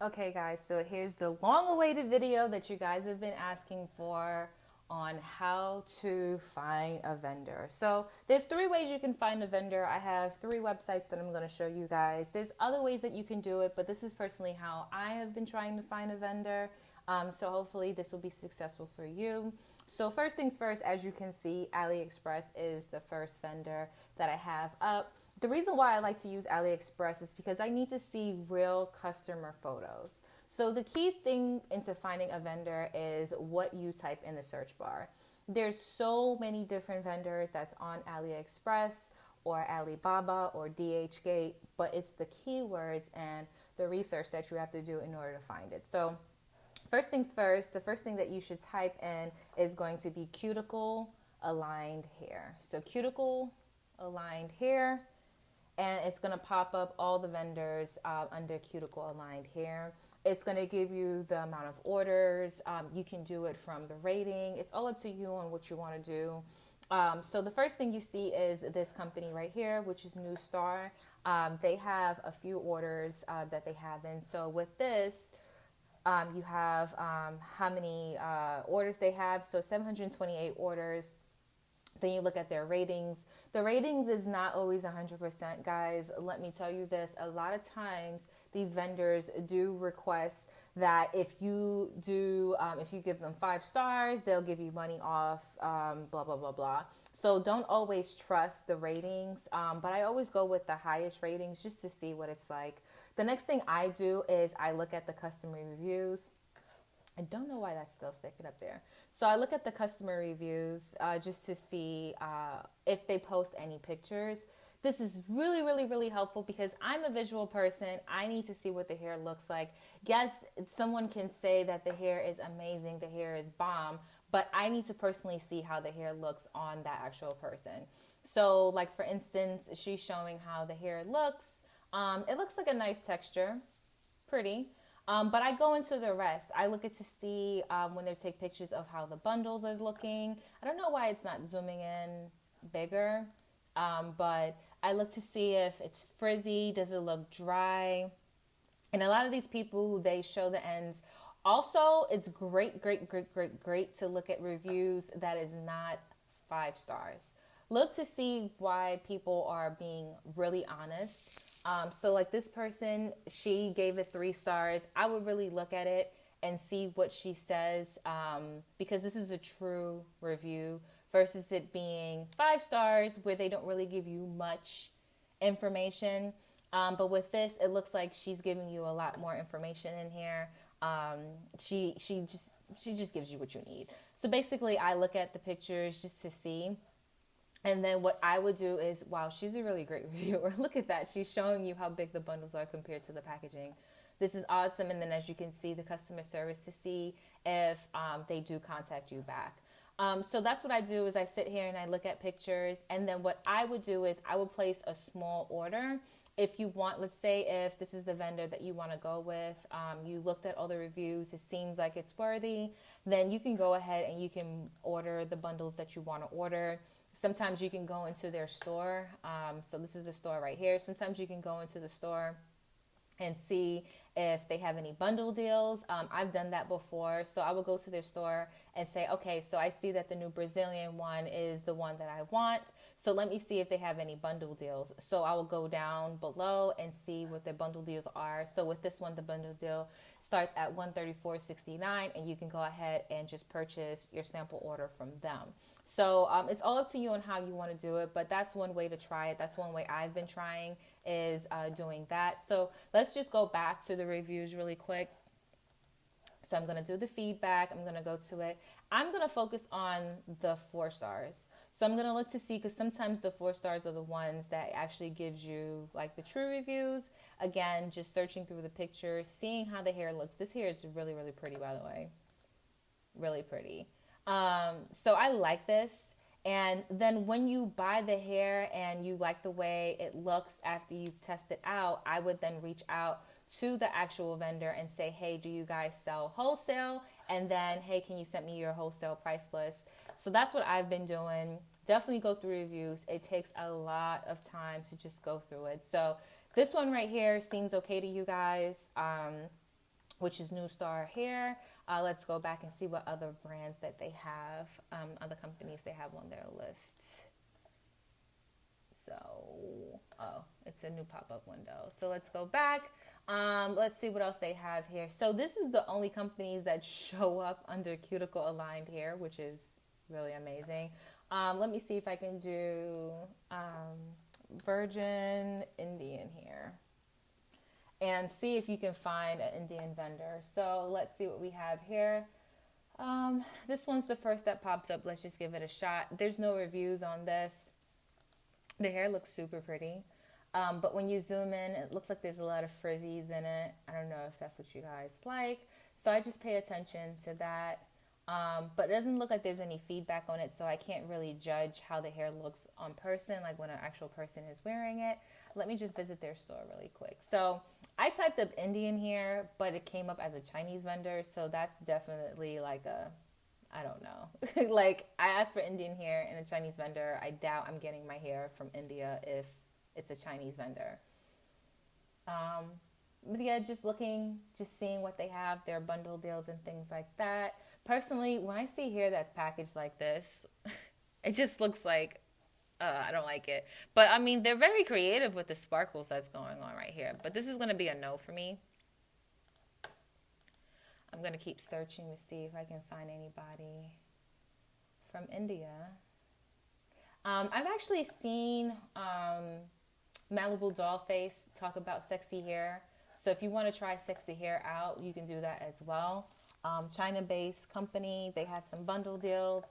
Okay guys, so here's the long-awaited video that you guys have been asking for on how to find a vendor. So there's three ways you can find a vendor. I have three websites that I'm going to show you guys. There's other ways that you can do it, but this is personally how I have been trying to find a vendor. So hopefully this will be successful for you. So first things first, as you can see, AliExpress is the first vendor that I have up. The reason why I like to use AliExpress is because I need to see real customer photos. So the key thing into finding a vendor is what you type in the search bar. There's so many different vendors that's on AliExpress or Alibaba or Dhgate, but it's the keywords and the research that you have to do in order to find it. So first things first, the first thing that you should type in is going to be cuticle aligned hair. So cuticle aligned hair, and it's going to pop up all the vendors under cuticle aligned hair. It's going to give you the amount of orders. You can do it from the rating. It's all up to you on what you want to do. So the first thing you see is this company right here, which is New Star. They have a few orders that they have in. So with this, you have how many orders they have. So 728 orders. Then you look at their ratings. The ratings is not always 100%, guys. Let me tell you this. A lot of times these vendors do request that if you give them 5 stars, they'll give you money off, blah, blah, blah, blah. So don't always trust the ratings. But I always go with the highest ratings just to see what it's like. The next thing I do is I look at the customer reviews. I don't know why that's still sticking up there. So I look at the customer reviews just to see if they post any pictures. This is really, really, really helpful because I'm a visual person. I need to see what the hair looks like. Yes, someone can say that the hair is amazing, the hair is bomb, but I need to personally see how the hair looks on that actual person. So like for instance, she's showing how the hair looks. It looks like a nice texture, pretty. But I go into the rest. I look at to see when they take pictures of how the bundles is looking. I don't know why it's not zooming in bigger, but I look to see if it's frizzy. Does it look dry? And a lot of these people, they show the ends. Also, it's great to look at reviews that is not 5 stars. Look to see why people are being really honest. So like this person, she gave it 3 stars. I would really look at it and see what she says because this is a true review versus it being 5 stars where they don't really give you much information. But with this, it looks like she's giving you a lot more information in here. She just gives you what you need. So basically, I look at the pictures just to see. And then what I would do is, wow, she's a really great reviewer. Look at that. She's showing you how big the bundles are compared to the packaging. This is awesome. And then as you can see, the customer service to see if they do contact you back. So that's what I do is I sit here and I look at pictures. And then what I would do is I would place a small order. If you want, let's say if this is the vendor that you want to go with, you looked at all the reviews, it seems like it's worthy, then you can go ahead and you can order the bundles that you want to order. Sometimes you can go into their store. So this is a store right here. Sometimes you can go into the store and see if they have any bundle deals. I've done that before. So I will go to their store and say, okay, so I see that the new Brazilian one is the one that I want. So let me see if they have any bundle deals. So I will go down below and see what their bundle deals are. So with this one, the bundle deal starts at $134.69, and you can go ahead and just purchase your sample order from them. So it's all up to you on how you want to do it, but that's one way to try it. That's one way I've been trying is doing that. So let's just go back to the reviews really quick. So I'm going to do the feedback. I'm going to go to it. I'm going to focus on the 4 stars. So I'm going to look to see, because sometimes the 4 stars are the ones that actually gives you like the true reviews. Again, just searching through the pictures, seeing how the hair looks. This hair is really, really pretty, by the way. Really pretty. So I like this. And then when you buy the hair and you like the way it looks after you've tested out, I would then reach out to the actual vendor and say, hey, do you guys sell wholesale? And then, hey, can you send me your wholesale price list? So that's what I've been doing. Definitely go through reviews. It takes a lot of time to just go through it. So this one right here seems okay to you guys. which is New Star Hair. Let's go back and see what other brands that they have, other companies they have on their list. So, oh, it's a new pop-up window. So let's go back. Let's see what else they have here. So this is the only companies that show up under cuticle aligned hair, which is really amazing. Let me see if I can do Virgin Indian here and see if you can find an Indian vendor. So let's see what we have here. This one's the first that pops up. Let's just give it a shot. There's no reviews on this. The hair looks super pretty. But when you zoom in, it looks like there's a lot of frizzies in it. I don't know if that's what you guys like. So I just pay attention to that. But it doesn't look like there's any feedback on it, so I can't really judge how the hair looks on person, like when an actual person is wearing it. Let me just visit their store really quick. So I typed up Indian here, but it came up as a Chinese vendor, so that's definitely like a, I don't know. Like, I asked for Indian hair and a Chinese vendor. I doubt I'm getting my hair from India if it's a Chinese vendor. But yeah, just seeing what they have, their bundle deals and things like that. Personally, when I see hair that's packaged like this, it just looks like, I don't like it. But I mean, they're very creative with the sparkles that's going on right here. But this is going to be a no for me. I'm going to keep searching to see if I can find anybody from India. I've actually seen Malibu Dollface talk about sexy hair. So if you want to try sexy hair out, you can do that as well. China-based company. They have some bundle deals.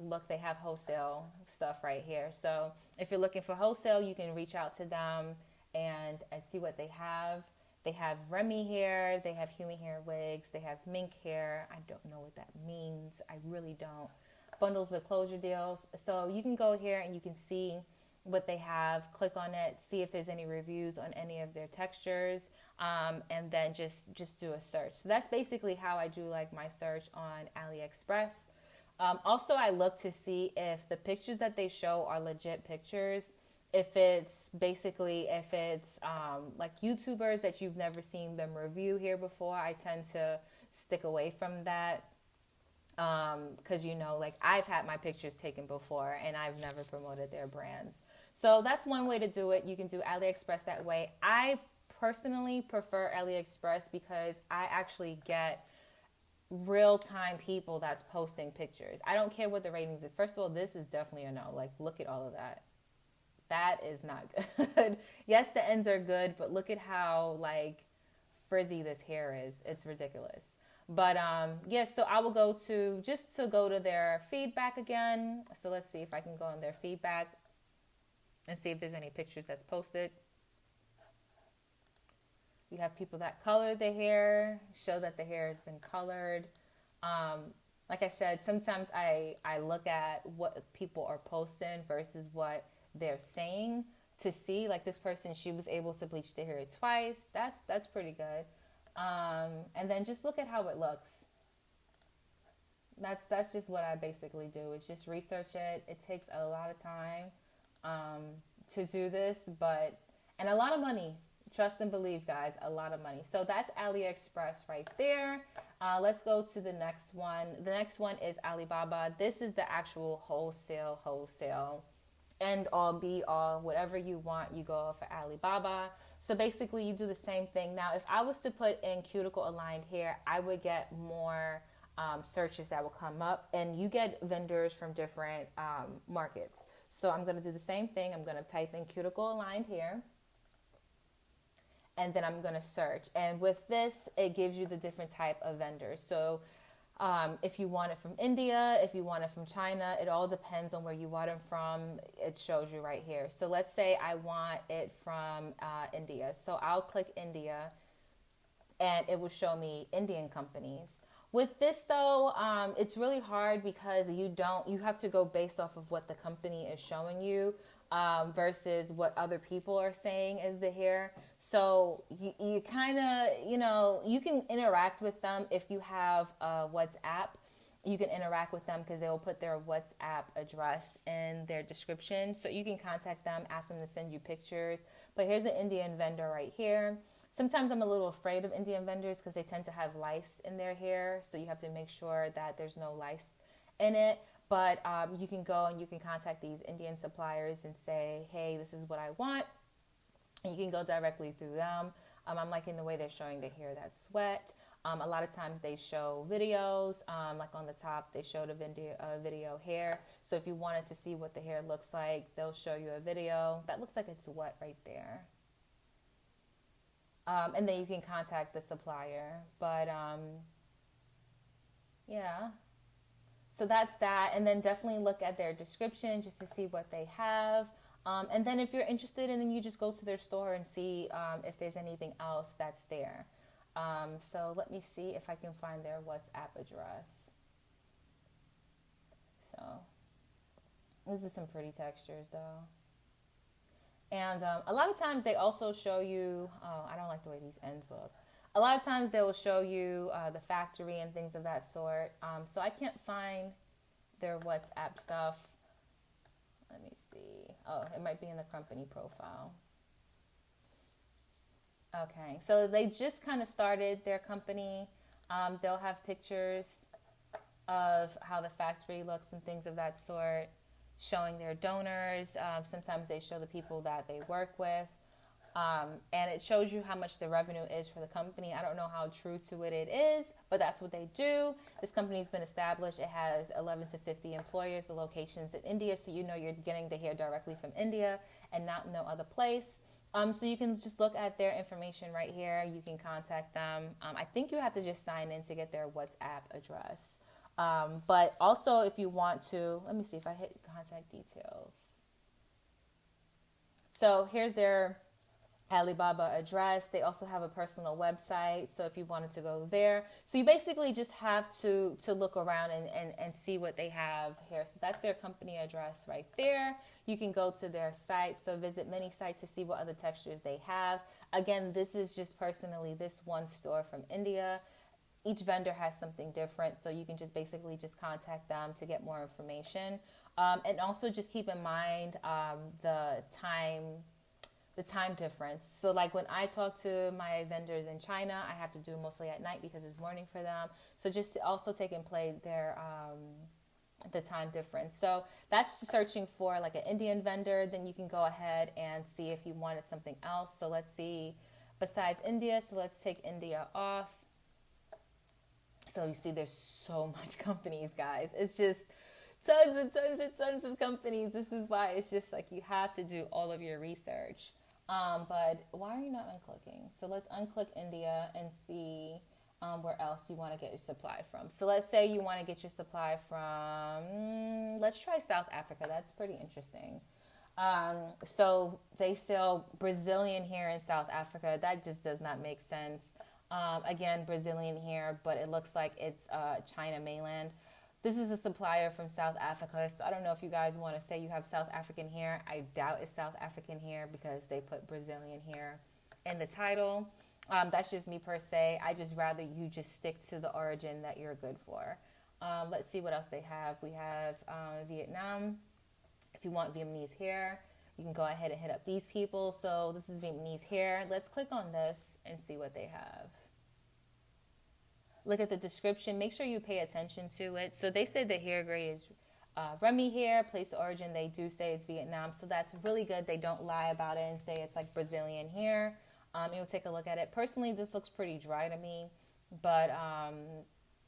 Look, they have wholesale stuff right here. So if you're looking for wholesale, you can reach out to them and see what they have. They have Remy hair, they have Huey hair wigs, they have mink hair. I don't know what that means. I really don't. Bundles with closure deals. So you can go here and you can see what they have. Click on it, see if there's any reviews on any of their textures, and then just do a search. So that's basically how I do like my search on AliExpress. Also, I look to see if the pictures that they show are legit pictures. If it's like YouTubers that you've never seen them review here before, I tend to stick away from that. Because, like I've had my pictures taken before and I've never promoted their brands. So that's one way to do it. You can do AliExpress that way. I personally prefer AliExpress because I actually get real-time people that's posting pictures. I don't care what the ratings is. First of all, this is definitely a no. Like, look at all of that. That is not good. Yes, the ends are good, but look at how like frizzy this hair is. It's ridiculous. But yes, so I will go to their feedback again. So let's see if I can go on their feedback and see if there's any pictures that's posted. You have people that color the hair, show that the hair has been colored. Like I said, sometimes I look at what people are posting versus what they're saying to see. Like this person, she was able to bleach the hair twice. That's pretty good. And then just look at how it looks. That's just what I basically do. It's just research it. It takes a lot of time to do this, and a lot of money. Trust and believe, guys, a lot of money. So that's AliExpress right there. Let's go to the next one. The next one is Alibaba. This is the actual wholesale. End all, be all, whatever you want, you go for Alibaba. So basically, you do the same thing. Now, if I was to put in cuticle aligned hair, I would get more searches that will come up, and you get vendors from different markets. So I'm going to do the same thing. I'm going to type in cuticle aligned hair, and then I'm going to search. And with this, it gives you the different type of vendors. So if you want it from India, if you want it from China, it all depends on where you want it from. It shows you right here. So let's say I want it from India. So I'll click India, and it will show me Indian companies. With this though, it's really hard because you have to go based off of what the company is showing you versus what other people are saying is the hair. So you kind of, you can interact with them if you have WhatsApp. You can interact with them because they will put their WhatsApp address in their description. So you can contact them, ask them to send you pictures. But here's the Indian vendor right here. Sometimes I'm a little afraid of Indian vendors because they tend to have lice in their hair. So you have to make sure that there's no lice in it. But you can go and you can contact these Indian suppliers and say, hey, this is what I want. And you can go directly through them. I'm liking the way they're showing the hair that's wet. A lot of times they show videos, like on the top, they showed a video hair. So if you wanted to see what the hair looks like, they'll show you a video. That looks like it's wet right there. And then you can contact the supplier. But yeah, so that's that. And then definitely look at their description just to see what they have. And then if you're interested, and then you just go to their store and see if there's anything else that's there. So let me see if I can find their WhatsApp address. So this is some pretty textures though. And a lot of times they also show you, I don't like the way these ends look. A lot of times they will show you the factory and things of that sort. So I can't find their WhatsApp stuff. Let me see. Oh, it might be in the company profile. Okay, so they just kind of started their company. They'll have pictures of how the factory looks and things of that sort, showing their donors. Sometimes they show the people that they work with. And it shows you how much the revenue is for the company. I don't know how true to it is, but that's what they do. This company's been established. It has 11 to 50 employers. The location's in India, so you know you're getting the hair directly from India and not no other place. So you can just look at their information right here. You can contact them. I think you have to just sign in to get their WhatsApp address. But also if you want to, let me see if I hit contact details. So here's their Alibaba address. They also have a personal website, so if you wanted to go there. So you basically just have to look around and see what they have here. So that's their company address right there. You can go to their site, so visit many sites to see what other textures they have. Again, this is just personally this one store from India. Each vendor has something different, so you can just basically just contact them to get more information. And also just keep in mind the time difference. So like when I talk to my vendors in China, I have to do mostly at night because it's morning for them. So just to also take and play their the time difference. So that's searching for like an Indian vendor. Then you can go ahead and see if you wanted something else. So let's see, besides India, so let's take India off. So you see there's so much companies, guys. It's just tons and tons and tons of companies. This is why it's just like you have to do all of your research. But why are you not unclicking? So let's unclick India and see where else you want to get your supply from. So let's say you want to get your supply from, let's try South Africa. That's pretty interesting. So they sell Brazilian hair in South Africa. That just does not make sense. Again, Brazilian hair, but it looks like it's China mainland. This is a supplier from South Africa, so I don't know if you guys want to say you have South African hair. I doubt it's South African hair because they put Brazilian hair in the title. That's just me per se. I just rather you just stick to the origin that you're good for. Let's see what else they have. We have Vietnam. If you want Vietnamese hair, you can go ahead and hit up these people. So this is Vietnamese hair. Let's click on this and see what they have. Look at the description. Make sure you pay attention to it. So they say the hair grade is Remy hair. Place of origin, they do say it's Vietnam. So that's really good. They don't lie about it and say it's like Brazilian hair. You'll take a look at it. Personally, this looks pretty dry to me. But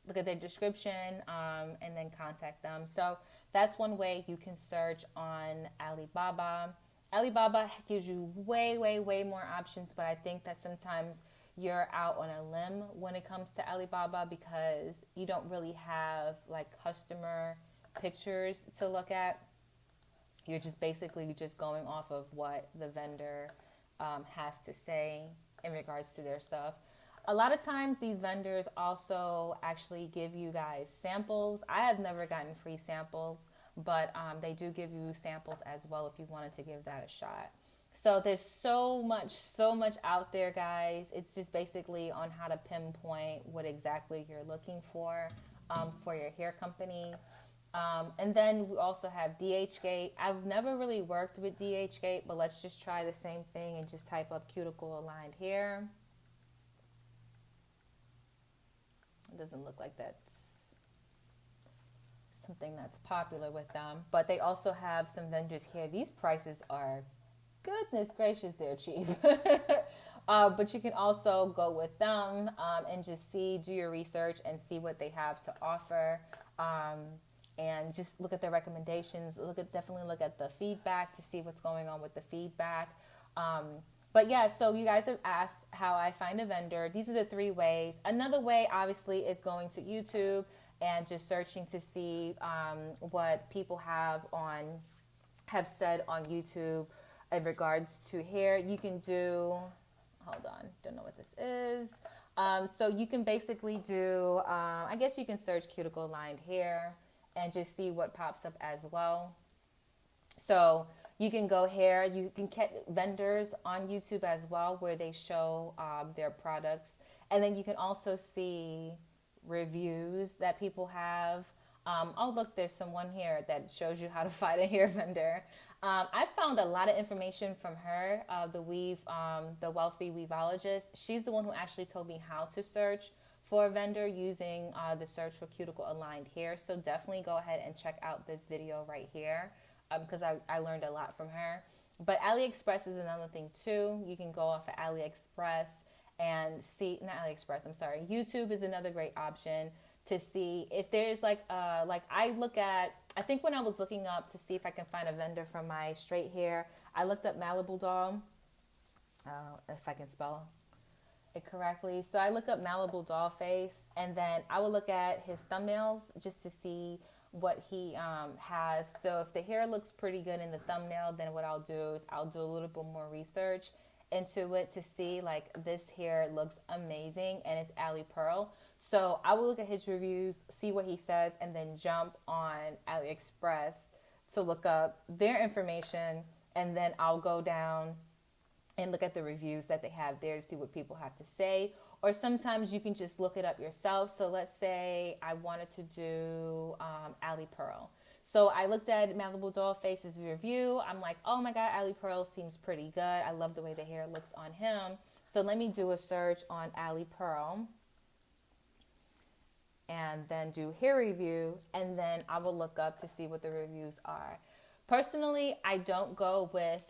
look at their description and then contact them. So that's one way you can search on Alibaba. Alibaba gives you way, way, way more options. But I think that sometimes you're out on a limb when it comes to Alibaba because you don't really have like customer pictures to look at. You're just basically just going off of what the vendor has to say in regards to their stuff. A lot of times these vendors also actually give you guys samples. I have never gotten free samples, but they do give you samples as well if you wanted to give that a shot. So there's so much out there, guys. It's just basically on how to pinpoint what exactly you're looking for your hair company. And then we also have Dhgate. I've never really worked with Dhgate, but let's just try the same thing and just type up cuticle aligned hair. It doesn't look like that's something that's popular with them. But they also have some vendors here. These prices are, goodness gracious, they're cheap. But you can also go with them and just do your research and see what they have to offer. And just look at their recommendations. Definitely look at the feedback to see what's going on with the feedback. But yeah, so you guys have asked how I find a vendor. These are the 3 ways. Another way, obviously, is going to YouTube and just searching to see what people have said on YouTube in regards to hair. You can do, hold on, don't know what this is. So you can basically do, I guess you can search cuticle lined hair and just see what pops up as well. So you can go here, you can get vendors on YouTube as well where they show their products. And then you can also see reviews that people have. Oh, look, there's someone here that shows you how to find a hair vendor. I found a lot of information from her, the Wealthy Weavologist. She's the one who actually told me how to search for a vendor using the search for cuticle aligned hair. So definitely go ahead and check out this video right here because I learned a lot from her. But AliExpress is another thing too. You can go off of AliExpress and see, not AliExpress, I'm sorry. YouTube is another great option to see if there's I think when I was looking up to see if I can find a vendor for my straight hair, I looked up Malibu Doll, if I can spell it correctly. So I look up Malibu Doll Face, and then I will look at his thumbnails just to see what he has. So if the hair looks pretty good in the thumbnail, then what I'll do is I'll do a little bit more research into it to see this hair looks amazing and it's Ali Pearl. So I will look at his reviews, see what he says, and then jump on AliExpress to look up their information, and then I'll go down and look at the reviews that they have there to see what people have to say. Or sometimes you can just look it up yourself. So let's say I wanted to do Ali Pearl. So I looked at Malibu Doll Face's review. I'm like, oh my God, Ali Pearl seems pretty good. I love the way the hair looks on him. So let me do a search on Ali Pearl and then do hair review. And then I will look up to see what the reviews are. Personally, I don't go with,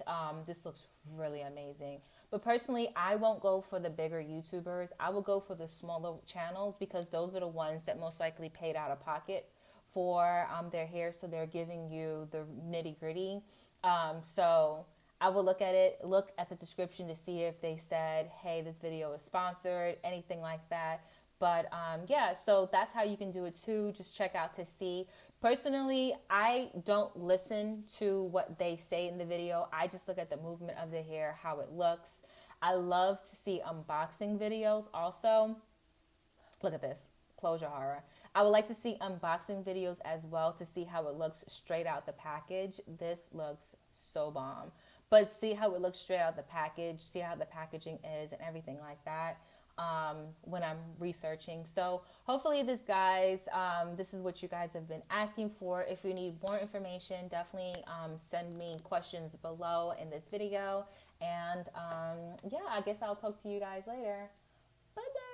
this looks really amazing. But personally, I won't go for the bigger YouTubers. I will go for the smaller channels because those are the ones that most likely paid out of pocket for their hair. So they're giving you the nitty gritty. So I will look at it, look at the description to see if they said, hey, this video is sponsored, anything like that. But yeah, so that's how you can do it too. Just check out to see. Personally, I don't listen to what they say in the video. I just look at the movement of the hair, how it looks. I love to see unboxing videos also. Look at this. Closure horror. I would like to see unboxing videos as well to see how it looks straight out the package. This looks so bomb. But see how it looks straight out the package, see how the packaging is and everything like that. When I'm researching. So hopefully this is what you guys have been asking for. If you need more information, definitely send me questions below in this video. And yeah, I guess I'll talk to you guys later. Bye bye.